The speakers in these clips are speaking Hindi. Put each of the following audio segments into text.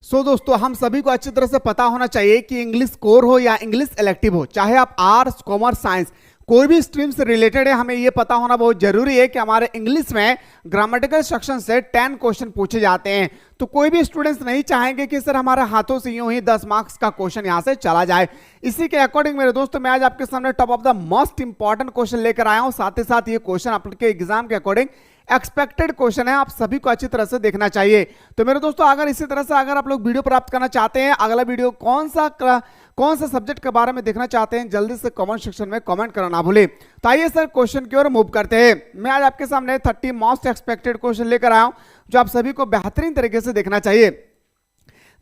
दोस्तों हम सभी को अच्छी तरह से पता होना चाहिए कि इंग्लिश कोर हो या इंग्लिश इलेक्टिव हो, चाहे आप आर्ट्स कॉमर्स साइंस कोई भी स्ट्रीम से रिलेटेड है, हमें यह पता होना बहुत जरूरी है कि हमारे इंग्लिश में ग्रामेटिकल सेक्शन से 10 क्वेश्चन पूछे जाते हैं। तो कोई भी स्टूडेंट्स नहीं चाहेंगे कि सर हमारे हाथों से यूं ही 10 मार्क्स का क्वेश्चन यहां से चला जाए। इसी के अकॉर्डिंग मेरे दोस्तों मैं आज आपके सामने top of the most important question लेकर आया हूं। साथ ही साथ ये क्वेश्चन आपके एग्जाम के अकॉर्डिंग एक्सपेक्टेड क्वेश्चन है, आप सभी को अच्छी तरह से देखना चाहिए। तो मेरे दोस्तों अगर इसी तरह से अगर आप लोग वीडियो प्राप्त करना चाहते हैं, अगला वीडियो कौन सा सब्जेक्ट के बारे में देखना चाहते हैं, जल्दी से कमेंट सेक्शन में कमेंट करना ना भूलें। तो आइए सर क्वेश्चन की ओर मूव करते हैं। मैं आज आपके सामने 30 मोस्ट एक्सपेक्टेड क्वेश्चन लेकर आया हूं जो आप सभी को बेहतरीन तरीके से देखना चाहिए।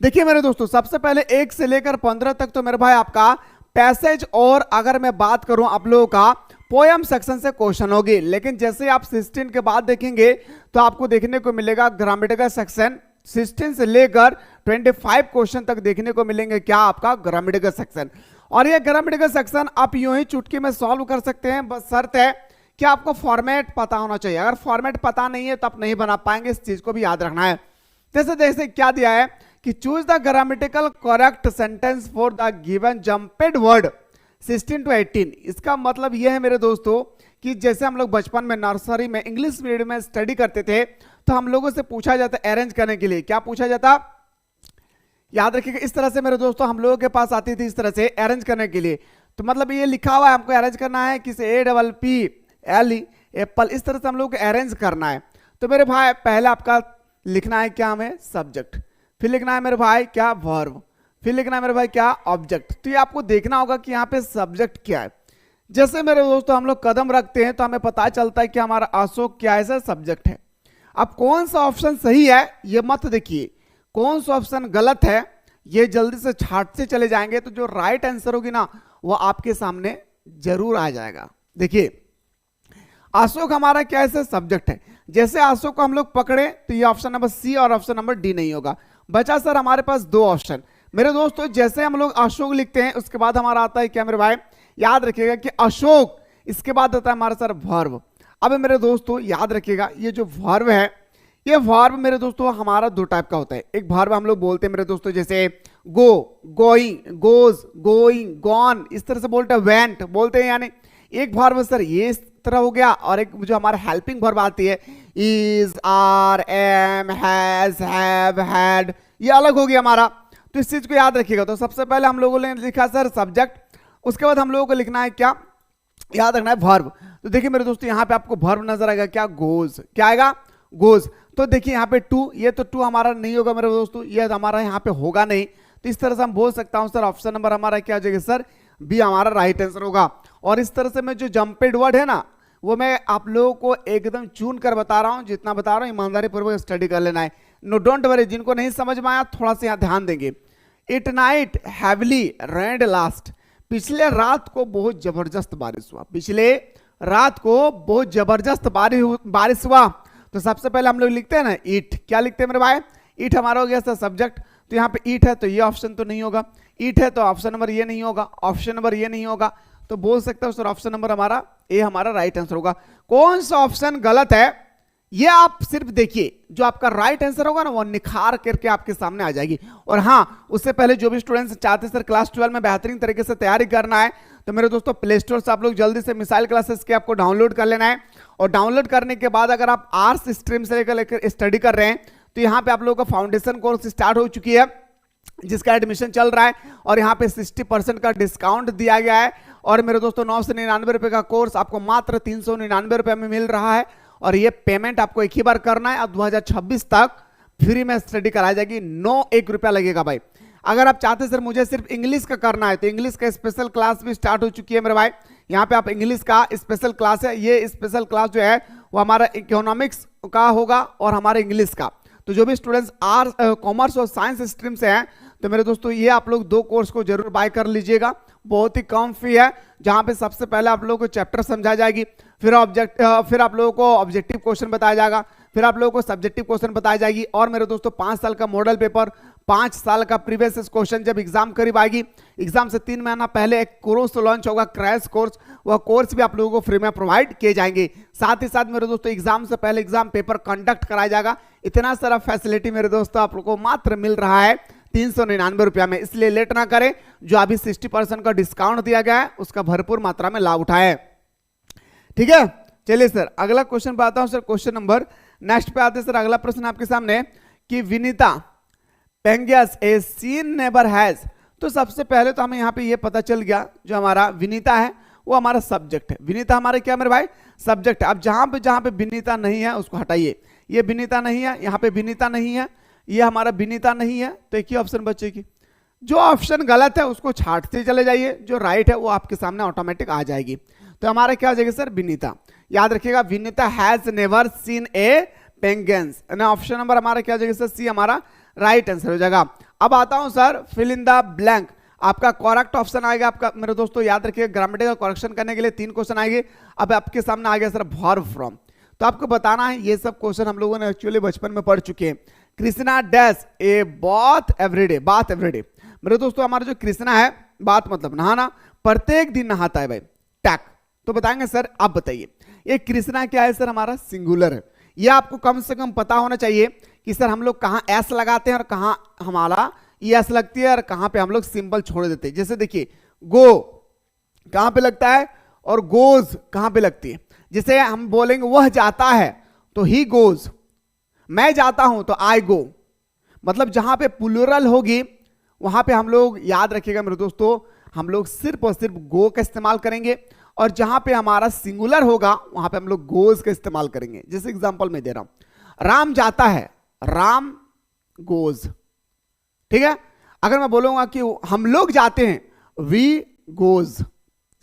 देखिए मेरे दोस्तों, सबसे पहले 1 से लेकर 15 तक तो मेरे भाई आपका पैसेज, और अगर मैं बात करूं आप लोगों का पोयम सेक्शन से क्वेश्चन होगी। लेकिन जैसे आप 16 के बाद देखेंगे तो आपको देखने को मिलेगा ग्रामेटिकल सेक्शन 16 से लेकर 25 क्वेश्चन तक देखने को मिलेंगे। क्या आपका ग्रामेटिकल सेक्शन, और ये ग्रामेटिकल सेक्शन आप यूं ही चुटकी में सॉल्व कर सकते हैं, बस शर्त है कि आपको फॉर्मेट पता होना चाहिए। अगर फॉर्मेट पता नहीं है तो आप नहीं बना पाएंगे, इस चीज को भी याद रखना है। जैसे क्या दिया है कि choose the grammatical correct sentence for the given jumbled word 16 to 18। इसका मतलब यह है मेरे दोस्तों कि जैसे हम लोग बचपन में नर्सरी में इंग्लिश मीडियम में स्टडी करते थे तो हम लोगों से पूछा जाता अरेंज करने के लिए, क्या पूछा जाता, याद रखिएगा। इस तरह से मेरे दोस्तों हम लोगों के पास आती थी इस तरह से अरेंज करने के लिए। तो मतलब ये लिखा हुआ है हमको अरेंज करना है, किसे APPLE एप्पल, इस तरह से हम लोग को अरेंज करना है। तो मेरे भाई पहले आपका लिखना है क्या, हमें सब्जेक्ट, फिर लिखना है मेरे भाई क्या वर्ब, फिर लिखना है मेरे भाई क्या ऑब्जेक्ट। तो ये आपको देखना होगा कि यहाँ पे सब्जेक्ट क्या है। जैसे मेरे दोस्तों हम लोग कदम रखते हैं तो हमें पता चलता है कि हमारा अशोक क्या है, सर सब्जेक्ट है। अब कौन सा ऑप्शन सही है ये मत देखिए, कौन सा ऑप्शन गलत है ये जल्दी से छाट से चले जाएंगे तो जो राइट आंसर होगी ना वो आपके सामने जरूर आ जाएगा। देखिए अशोक हमारा क्या है, सर सब्जेक्ट है। जैसे अशोक को हम लोग पकड़े तो ये ऑप्शन नंबर सी और ऑप्शन नंबर डी नहीं होगा। बचा सर हमारे पास 2 ऑप्शन। मेरे दोस्तों जैसे हम लोग अशोक लिखते हैं उसके बाद हमारा आता है क्या मेरे भाई, याद रखिएगा कि अशोक, इसके बाद आता है हमारा सर वर्ब। अब मेरे दोस्तों याद रखिएगा ये जो वर्ब है, ये वर्ब मेरे दोस्तों हमारा 2 टाइप का होता है। एक वर्ब हम लोग बोलते हैं मेरे दोस्तों जैसे गो, गोइंग, गोज, गोइंग, गॉन, इस तरह से बोलते हैं, वेंट बोलते हैं। यानी एक वर्ब सर ये इस तरह हो गया, और एक जो हमारा हेल्पिंग वर्ब आती है is, are, am, has, have, had, ये अलग हो गया हमारा। तो इस चीज को याद रखिएगा। तो सबसे पहले हम लोगों ने लिखा सर सब्जेक्ट, उसके बाद हम लोगों को लिखना है क्या, याद रखना है वर्ब। तो देखिए मेरे दोस्तों यहाँ पे आपको वर्ब नजर आएगा क्या, गोज, क्या आएगा, गोज। तो देखिए यहाँ पे 2, ये तो 2 हमारा नहीं होगा मेरे दोस्तों, ये हमारा यहाँ पे होगा नहीं। तो इस तरह से हम बोल सकता हूँ सर ऑप्शन नंबर हमारा क्या हो जाएगा, सर बी हमारा राइट आंसर होगा। और इस तरह से मैं जो जंपेड वर्ड है ना वो मैं आप लोगों को एकदम चुन कर बता रहा हूँ, जितना बता रहा हूँ ईमानदारी पूर्वक स्टडी कर लेना है। नो डोंट वरी, जिनको नहीं समझ में आया थोड़ा सा यहाँ ध्यान देंगे। It night heavily rained last, पिछले रात को बहुत जबरदस्त बारिश हुआ, पिछले रात को बहुत जबरदस्त बारिश हुआ। तो सबसे पहले हम लोग लिखते हैं ना इट, क्या लिखते हैं मेरे भाई, इट हमारा हो गया सर सब्जेक्ट। तो यहाँ पे इट है तो ये ऑप्शन तो नहीं होगा, इट है तो ऑप्शन नंबर ये नहीं होगा, ऑप्शन नंबर ये नहीं होगा। तो बोल सकता हूं सर ऑप्शन नंबर हमारा ए हमारा राइट आंसर होगा। कौन सा ऑप्शन गलत है ये आप सिर्फ देखिए, जो आपका राइट आंसर होगा ना वो निखार करके आपके सामने आ जाएगी। और हाँ, उससे पहले जो भी स्टूडेंट्स चाहते सर क्लास 12 में बेहतरीन तरीके से तैयारी करना है तो मेरे दोस्तों प्ले स्टोर से आप लोग जल्दी से मिसाइल क्लासेस के आपको डाउनलोड कर लेना है। और डाउनलोड करने के बाद अगर आप आर्ट्स स्ट्रीम से लेकर स्टडी कर रहे हैं तो यहाँ पे आप लोगों का फाउंडेशन कोर्स स्टार्ट हो चुकी है जिसका एडमिशन चल रहा है, और यहाँ पे 60% का डिस्काउंट दिया गया है। और मेरे दोस्तों 999 रुपए का कोर्स आपको मात्र 399 रुपए में मिल रहा है। और ये पेमेंट आपको एक ही बार करना है, अब 2026 तक फ्री में स्टडी कराई जाएगी, 1 रुपया लगेगा भाई। अगर आप चाहते सर मुझे सिर्फ इंग्लिश का करना है तो इंग्लिश का स्पेशल क्लास भी स्टार्ट हो चुकी है मेरे भाई। यहाँ पे आप इंग्लिश का स्पेशल क्लास है, ये स्पेशल क्लास जो है वो हमारा इकोनॉमिक्स का होगा और हमारे इंग्लिश का। तो जो भी स्टूडेंट्स कॉमर्स और साइंस स्ट्रीम से हैं तो मेरे दोस्तों ये आप लोग 2 कोर्स को जरूर बाय कर लीजिएगा। बहुत ही कम फी है, जहां पे सबसे पहले आप लोगों को चैप्टर समझाई जाएगी, फिर आप लोगों को ऑब्जेक्टिव क्वेश्चन बताया जाएगा, फिर आप लोगों को सब्जेक्टिव क्वेश्चन बताई जाएगी। और मेरे दोस्तों 5 साल का मॉडल पेपर, 5 साल का प्रीवियस क्वेश्चन, जब एग्जाम करीब आएगी, एग्जाम से 3 महीना पहले एक कोर्स लॉन्च होगा क्रैश कोर्स, वह कोर्स भी आप लोगों को फ्री में प्रोवाइड किए जाएंगे। साथ ही साथ मेरे दोस्तों एग्जाम से पहले एग्जाम पेपर कंडक्ट कराया जाएगा। इतना सारा फैसिलिटी मेरे दोस्तों आप लोगों को मात्र मिल रहा है ₹399 में, इसलिए लेट ना करें, जो अभी 60% का डिस्काउंट दिया गया है उसका भरपूर मात्रा में लाभ उठाए। ठीक है, चलिए सर अगला क्वेश्चन पे आता हूं सर। क्वेश्चन नंबर नेक्स्ट पे आते हैं सर। अगला प्रश्न आपके सामने कि विनीता पेंगियस ए सीन नेबर हैज। तो सबसे पहले तो हमें यहाँ पे ये पता चल गया, जो हमारा विनीता है वो हमारा सब्जेक्ट है। विनीता हमारे क्या मेरे भाई, सब्जेक्ट है। अब जहां पे विनीता नहीं है उसको हटाइए, ये विनीता नहीं है, यहाँ पे विनीता नहीं है, ये हमारा विनीता नहीं है, तो एक ही ऑप्शन बचेगी। जो ऑप्शन गलत है उसको छांटते चले जाइए, जो राइट है वो आपके सामने ऑटोमेटिक आ जाएगी। तो हमारा क्या हो जाएगा सर, विनीता। याद रखिएगा, Vinita has never seen A penguins. Option number हमारा क्या हो जाएगा सर, सी हमारा राइट आंसर हो जाएगा। अब आता हूं sir fill in the blank. आपका करेक्ट ऑप्शन आएगा आपका, मेरे दोस्तों याद रखिएगा, ग्रामेटिकल करेक्शन करने के लिए 3 क्वेश्चन आएंगे। अब आपके सामने आ गया सर वर्ब फ्रॉम। तो आपको बताना है, ये सब क्वेश्चन हम लोगों ने एक्चुअली बचपन में पढ़ चुके हैं। Krishna dash a bath everyday, bath everyday. मेरे दोस्तों हमारा जो कृष्णा है, बात मतलब नहाना, प्रत्येक दिन नहाता है भाई, टैक। तो बताएंगे सर, आप बताइए ये कृष्णा क्या है सर, हमारा सिंगुलर है। ये आपको कम से कम पता होना चाहिए कि सर हम लोग कहाँ एस लगाते हैं और कहाँ हमारा एस लगती है और कहाँ पे हम लोग सिंपल छोड़ देते हैं। जैसे देखिए, गो कहाँ पे लगता है और गोज कहाँ पे लगती है। जैसे हम बोलेंगे वह जाता है तो ही गोज, मैं जाता हूं तो आई गो। मतलब जहां पे प्लूरल होगी वहां पे हम लोग, याद रखिएगा मेरे दोस्तों, हम लोग सिर्फ और सिर्फ गो का इस्तेमाल करेंगे, और जहां पे हमारा सिंगुलर होगा वहां पे हम लोग गोज का इस्तेमाल करेंगे। जैसे एग्जांपल में दे रहा हूं, राम जाता है, राम गोज। ठीक है, अगर मैं बोलूंगा कि हम लोग जाते हैं, वी गोज।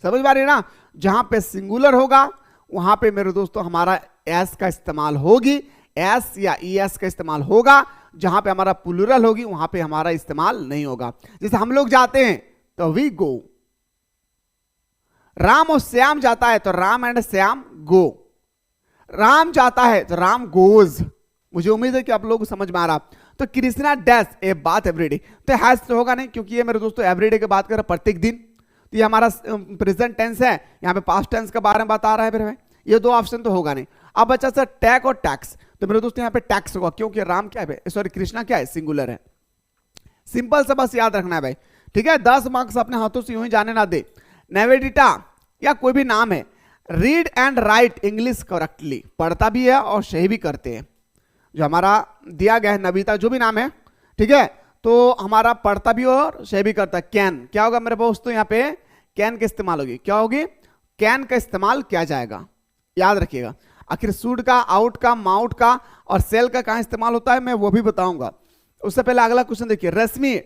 समझ पा रहे हैं ना, जहां पे सिंगुलर होगा वहां पे मेरे दोस्तों हमारा एस का इस्तेमाल होगी, एस या ईएस का इस्तेमाल होगा। जहां पे हमारा प्लूरल होगी वहां पे हमारा इस्तेमाल नहीं होगा। जैसे हम लोग जाते हैं तो वी गो, राम और श्याम जाता है तो राम एंड श्याम गो, राम जाता है तो राम गोज। मुझे उम्मीद है कि आप लोगों को समझ में आ रहा। तो कृष्णा डैश ए बात एवरीडे, तो हैज तो होगा नहीं, क्योंकि ये मेरे दोस्तों एवरीडे की बात कर रहा है, प्रत्येक दिन। तो ये हमारा प्रेजेंट टेंस है, यहाँ पे पास्ट टेंस के बारे में बता रहा है मेरे भाई। ये 2 ऑप्शन तो होगा नहीं। अब बच्चा सर टैग और टैक्स, तो मेरे दोस्तों यहाँ पे टैक्स होगा, क्योंकि राम क्या है, सॉरी कृष्णा क्या है, सिंगुलर है। सिंपल से बस याद रखना है भाई। ठीक है, 10 मार्क्स अपने हाथों से यूं ही जाने ना दे। नेवेडिटा या कोई भी नाम है, read and right English correctly, पढ़ता भी है और सही भी करते हैं। जो हमारा दिया गया है नविता, जो भी नाम है, ठीक है, तो हमारा पढ़ता भी और सही भी करता है। कैन क्या होगा मेरे दोस्तों, यहाँ पे कैन का इस्तेमाल होगी, क्या होगी, कैन का इस्तेमाल किया जाएगा। याद रखिएगा, आखिर सूड का, आउट का, माउट का और सेल का कहां इस्तेमाल होता है मैं वो भी बताऊंगा। उससे पहले अगला क्वेश्चन देखिए, Rashmi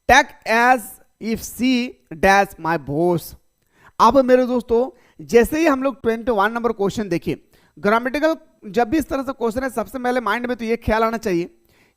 take as if she dash my boss. अब मेरे दोस्तों जैसे ही हम लोग 21 नंबर क्वेश्चन देखिए, ग्रामेटिकल जब भी इस तरह से क्वेश्चन है, सबसे पहले माइंड में तो ये ख्याल आना चाहिए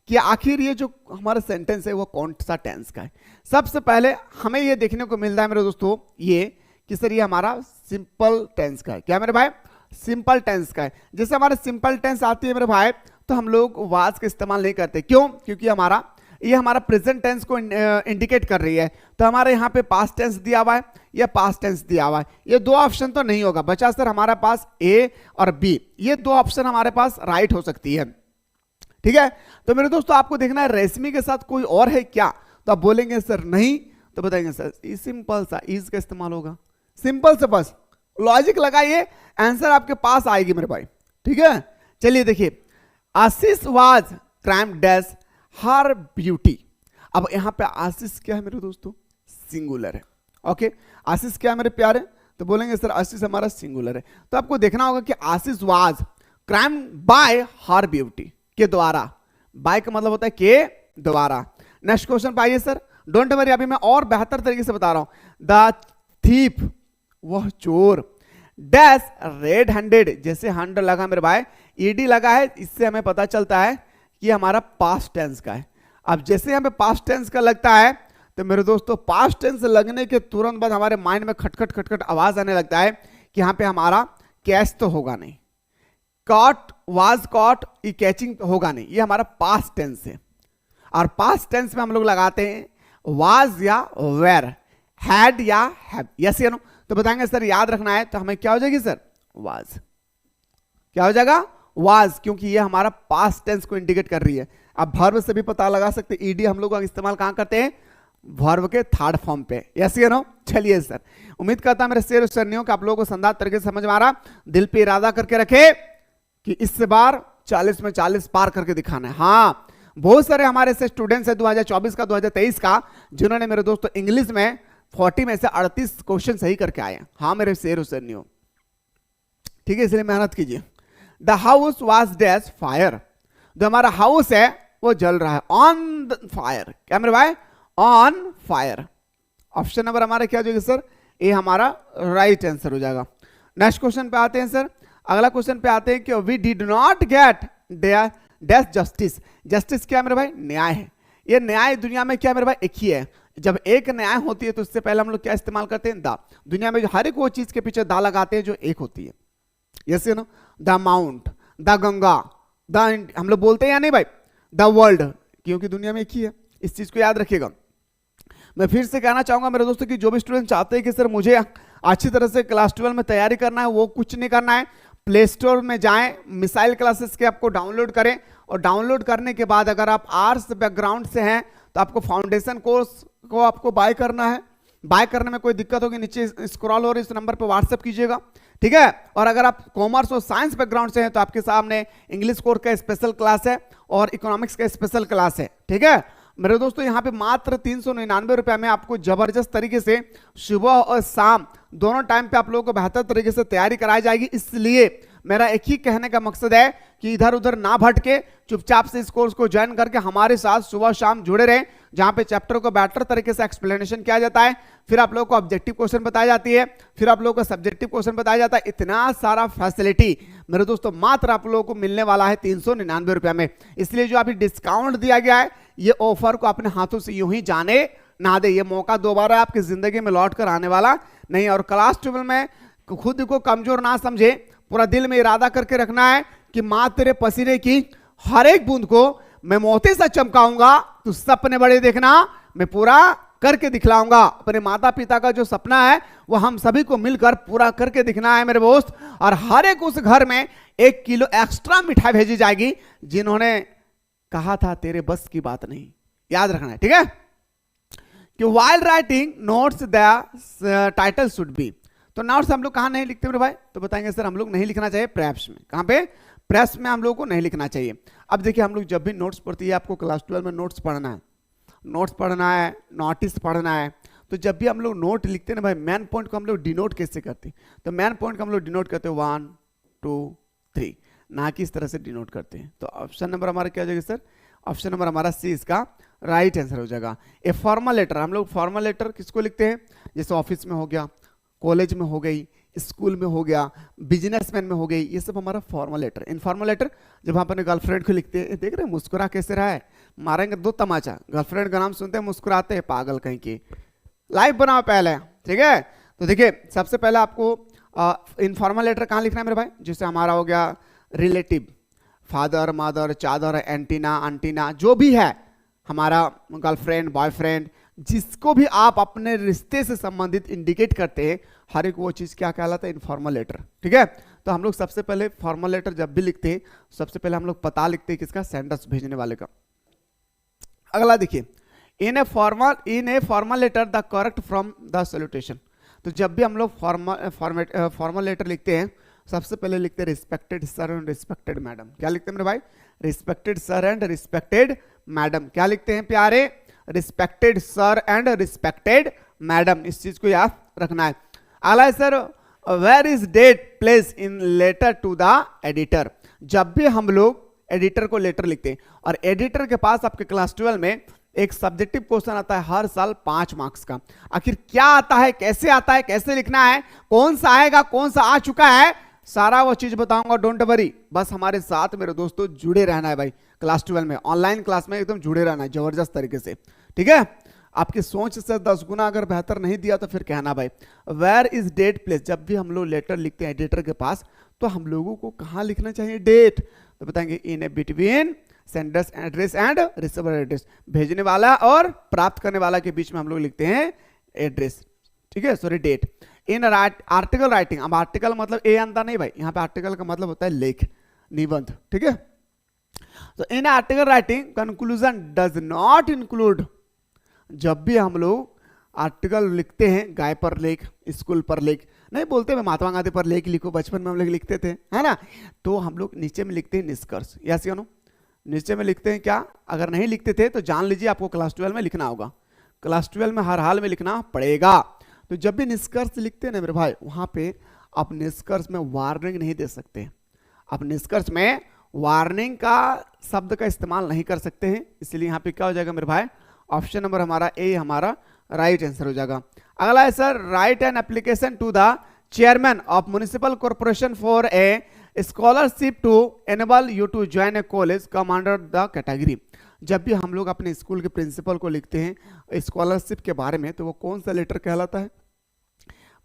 कि आखिर ये जो हमारा सेंटेंस है वो कौन सा टेंस का है। सबसे पहले हमें ये देखने को मिलता है मेरे दोस्तों ये कि सर ये हमारा सिंपल टेंस का है। क्या मेरे भाई, सिंपल टेंस का है। जैसे हमारा सिंपल टेंस आती है मेरे भाई, तो हम लोग वाज का इस्तेमाल नहीं करते। क्यों, क्योंकि ये हमारा प्रेजेंट टेंस को इंडिकेट कर रही है। तो हमारे यहाँ पे पास्ट टेंस दिया हुआ है या पास्ट टेंस दिया हुआ है, ये 2 ऑप्शन तो नहीं होगा बचा सर हमारे पास ए और बी। ये 2 ऑप्शन हमारे पास राइट हो सकती है। ठीक है, तो मेरे दोस्तों आपको देखना है रेशमी के साथ कोई और है क्या, तो आप बोलेंगे सर नहीं, तो बताएंगे सर सिंपल सा इज का इस्तेमाल होगा। सिंपल से बस लॉजिक लगाइए, आंसर आपके पास आएगी मेरे भाई। ठीक है, चलिए देखिए, Ashish was crime dash her beauty. अब यहां पे आशीष क्या है मेरे दोस्तों, सिंगुलर है। ओके, आशीष क्या है मेरे प्यारे, तो बोलेंगे सर आशीष हमारा सिंगुलर है। तो आपको देखना होगा कि Ashish was crime by her beauty, के द्वारा। बाय का मतलब होता है के द्वारा। नेक्स्ट क्वेश्चन पे आइए सर, डोंट वरी, अभी मैं और बेहतर तरीके से बता रहा हूं। द थीप, वह चोर, डैश रेड हैंडेड, जैसे हैंड लगा मेरे भाई, ईडी लगा है, इससे हमें पता चलता है कि हमारा पास्ट टेंस का है। अब जैसे यहां पे पास्ट टेंस का लगता है, तो मेरे दोस्तों पास्ट टेंस लगने के तुरंत बाद हमारे माइंड में खटखट खटखट आवाज आने लगता है कि यहां पे हमारा कैच तो होगा नहीं, कॉट वाज कॉट, ये कैचिंग होगा नहीं, ये हमारा पास्ट टेंस है। और पास्ट टेंस में हम लोग लगाते हैं वाज या वेर, हैड या हैव, यस या नो। तो बताएंगे सर याद रखना है, तो हमें क्या हो जाएगी सर, वाज। क्या हो जाएगा, वाज, क्योंकि ये हमारा पास्ट टेंस को इंडिकेट कर रही है। अब वर्ब से भी पता लगा सकते हैं, ईडी हम लोग इस्तेमाल कहां करते हैं, वर्ब के थर्ड फॉर्म पे। यस या नो? चलिए सर, उम्मीद करता मेरे शेर सरनियों का आप लोगों को शानदार तरीके से समझ में आ रहा। दिल पे इरादा करके रखे कि इस बार 40 में 40 पार करके दिखाना है। हाँ, बहुत सारे हमारे से स्टूडेंट्स है 2024 का 2023 का, जिन्होंने मेरे दोस्तों इंग्लिश में 40 में से 38 क्वेश्चन सही करके आए हैं। हाँ मेरे शेर सरनियों, ठीक है, इसलिए मेहनत कीजिए। The house was dash fire, जो हमारा हाउस है वो जल रहा है, ऑन फायर। क्या मेरे भाई? On fire. ऑप्शन नंबर हमारा क्या हो जाएगा सर? ये हमारा राइट आंसर हो जाएगा। नेक्स्ट क्वेश्चन पे आते हैं सर। अगला क्वेश्चन पे आते हैं कि we did not get dash justice. Justice क्या मेरे भाई? न्याय है। ये न्याय दुनिया में क्या मेरे भाई? एक ही है। जब एक न्याय होती है तो उससे पहले हम लोग क्या इस्तेमाल करते हैं? दा। दुनिया में जो हर एक वो चीज के पीछे दा लगाते हैं जो एक होती है। Yes you know? The mount, the Ganga, the, हम लोग बोलते हैं या नहीं भाई? द वर्ल्ड, क्योंकि दुनिया में एक ही है। इस चीज को याद रखिएगा। मैं फिर से कहना चाहूंगा मेरे दोस्तों कि जो भी स्टूडेंट चाहते हैं कि सर मुझे अच्छी तरह से क्लास 12 में तैयारी करना है, वो कुछ नहीं करना है, प्ले स्टोर में जाएं, मिसाइल क्लासेस के आपको डाउनलोड करें, और डाउनलोड करने के बाद अगर आप आर्ट्स बैकग्राउंड से हैं तो आपको फाउंडेशन कोर्स को आपको बाय करना है। बाय करने में कोई दिक्कत होगी, नीचे स्क्रॉल हो रही इस नंबर पर व्हाट्सएप कीजिएगा, ठीक है। और अगर आप कॉमर्स और साइंस बैकग्राउंड से हैं तो आपके सामने इंग्लिश कोर्स का स्पेशल क्लास है और इकोनॉमिक्स का स्पेशल क्लास है, ठीक है मेरे दोस्तों। यहाँ पे मात्र 399 रुपए में आपको जबरदस्त तरीके से सुबह और शाम दोनों टाइम पे आप लोगों को बेहतर तरीके से तैयारी कराई जाएगी। इसलिए मेरा एक ही कहने का मकसद है कि इधर उधर ना भटके, चुपचाप से इस कोर्स को ज्वाइन करके हमारे साथ सुबह शाम जुड़े रहें, जहां पे चैप्टर को बेटर तरीके से एक्सप्लेनेशन किया जाता है, फिर आप लोगों को ऑब्जेक्टिव क्वेश्चन बताई जाती है, फिर आप लोगों को सब्जेक्टिव क्वेश्चन बताया जाता है। इतना सारा फैसिलिटी मेरे दोस्तों मात्र आप लोगों को मिलने वाला है 399 रुपए में। इसलिए जो अभी डिस्काउंट दिया गया है, ये ऑफर को अपने हाथों से यूं ही जाने ना दे। ये मौका दोबारा आपकी जिंदगी में लौट कर आने वाला नहीं। और क्लास 12 में खुद को कमजोर ना समझे, पूरा दिल में इरादा करके रखना है कि मां तेरे पसीने की हर एक बूंद को मैं मोती से चमकाऊंगा, तू सपने बड़े देखना, मैं पूरा करके दिखलाऊंगा। अपने माता पिता का जो सपना है वो हम सभी को मिलकर पूरा करके दिखना है मेरे दोस्त। और हर एक उस घर में 1 किलो एक्स्ट्रा मिठाई भेजी जाएगी जिन्होंने कहा था तेरे बस की बात नहीं। याद रखना है, ठीक है। कि while writing notes the title should be, तो नोट्स हम लोग कहां नहीं लिखते मेरे भाई? तो बताएंगे सर हम लोग नहीं लिखना चाहिए प्रेप्स में। कहां पे? प्रेस में हम लोग को नहीं लिखना चाहिए। अब देखिए हम लोग जब भी नोट्स पढ़ती है, आपको क्लास 12 में नोट्स पढ़ना है, नोट्स पढ़ना है, नोटिस पढ़ना है, तो जब भी हम लोग नोट लिखते हैं ना भाई, मेन पॉइंट को हम लोग डिनोट कैसे करते हैं? तो मेन पॉइंट को हम लोग डिनोट करते हैं 1 2 3, ना कि इस तरह से डिनोट करते हैं। तो ऑप्शन नंबर हमारा क्या हो जाएगा सर? ऑप्शन नंबर हमारा सी इसका राइट आंसर हो जाएगा। ए फॉर्मल लेटर, हम लोग फॉर्मल लेटर किसको लिखते हैं? जैसे ऑफिस में हो गया, कॉलेज में हो गई, स्कूल में हो गया, बिजनेसमैन में हो गई, ये सब हमारा फॉर्मल लेटर। इनफॉर्मल लेटर जब हम अपने गर्लफ्रेंड को लिखते हैं, देख रहे हैं मुस्कुरा कैसे रहा है, मारेंगे 2 तमाचा। गर्लफ्रेंड का नाम सुनते हैं मुस्कुराते हैं, पागल कहीं की। लाइव बनाओ पहले, ठीक है। तो देखिए सबसे पहले आपको इनफॉर्मल लेटर कहाँ लिखना है मेरे भाई? जैसे हमारा हो गया रिलेटिव, फादर मदर चादर एंटीना अंटीना, जो भी है हमारा गर्लफ्रेंड बॉयफ्रेंड, जिसको भी आप अपने रिश्ते से संबंधित इंडिकेट करते हैं, हर एक वो चीज क्या कहलाता है? इनफॉर्मल लेटर, ठीक है। तो हम लोग सबसे पहले फॉर्मल लेटर जब भी लिखते हैं, सबसे पहले हम लोग पता लिखते हैं किसका? सेंडर्स, भेजने वाले का। अगला देखिए, in a formal letter the correct from the salutation. तो जब भी हम लोग फॉर्मल लेटर लिखते हैं, सबसे पहले लिखते हैं respected sir and respected madam. क्या लिखते हैं मेरे भाई? Respected sir and respected madam. क्या लिखते हैं प्यारे? Respected sir and respected madam. इस चीज को याद रखना है। अगला है sir, where is date place in letter to the editor. जब भी हम लोग एडिटर को लेटर लिखते हैं, और एडिटर के पास आपके क्लास 12 में एक सब्जेक्टिव क्वेश्चन आता है हर साल 5 मार्क्स का। आखिर क्या आता है, कैसे आता है, कैसे लिखना है, कौन सा आएगा, कौन सा आ चुका है, सारा वो चीज बताऊंगा। डोंट वरी, बस हमारे साथ मेरे दोस्तों जुड़े रहना है भाई। क्लास 12 में ऑनलाइन क्लास में एकदम जुड़े रहना है जबरदस्त तरीके से, ठीक है। आपकी सोच से 10 गुना अगर बेहतर नहीं दिया तो फिर कहना भाई। वेयर इज डेट प्लेस, जब भी हम लोग लेटर लिखते हैं एडिटर के पास, तो हम लोगों को कहां लिखना चाहिए? डेट। तो बताएंगे in a between sender's address and receiver address. भेजने वाला और प्राप्त करने वाला के बीच में हम लोग लिखते हैं एड्रेस, ठीक है, sorry date. In article writing, अब आर्टिकल मतलब ए अंदर नहीं भाई, यहाँ पे आर्टिकल का मतलब होता है लेख। निबंध, ठीक है। तो इन article writing conclusion does not include, जब भी हम लोग आर्टिकल लिखते हैं, गाय पर लेख, स्कूल पर लेख नहीं बोलते, मैं महात्मा गांधी पर लेख लिखो, बचपन में हम लोग लिखते थे, है ना, तो हम लोग नीचे में लिखते हैं निष्कर्ष, यस या नो, नीचे में लिखते हैं क्या, अगर नहीं लिखते थे तो जान लीजिए आपको क्लास 12 में लिखना होगा, क्लास 12 में हर हाल में लिखना पड़ेगा। तो जब भी निष्कर्ष लिखते हैं ना मेरे भाई, वहां पे आप निष्कर्ष में वार्निंग नहीं दे सकते, आप निष्कर्ष में वार्निंग का शब्द का इस्तेमाल नहीं कर सकते हैं, इसलिए यहाँ पे क्या हो जाएगा मेरे भाई, ऑप्शन नंबर हमारा ए हमारा राइट आंसर हो जाएगा। अगला है sir, write an application to the chairman of municipal corporation for a scholarship to enable you to join a college come under the category. जब भी हम लोग अपने स्कूल के प्रिंसिपल को लिखते हैं स्कॉलरशिप के बारे में, तो वो कौन सा लेटर कहलाता है,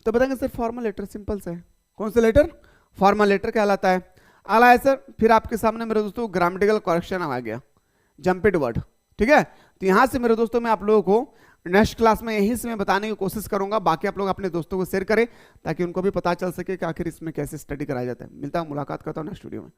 तो बताएंगे सर फॉर्मल लेटर, सिंपल सा है, कौन सा लेटर, फॉर्मल लेटर कहलाता है। अगला है सर, फिर आपके सामने मेरे दोस्तों ग्रामेटिकल करेक्शन आ गया, जंपिड वर्ड, ठीक है। तो यहां से मेरे दोस्तों मैं आप लोगों को नेक्स्ट क्लास में यहीं से मैं बताने की कोशिश करूंगा, बाकी आप लोग अपने दोस्तों को शेयर करें ताकि उनको भी पता चल सके कि आखिर इसमें कैसे स्टडी कराया जाता है। मिलता हूं, मुलाकात करता हूं नेक्स्ट वीडियो में।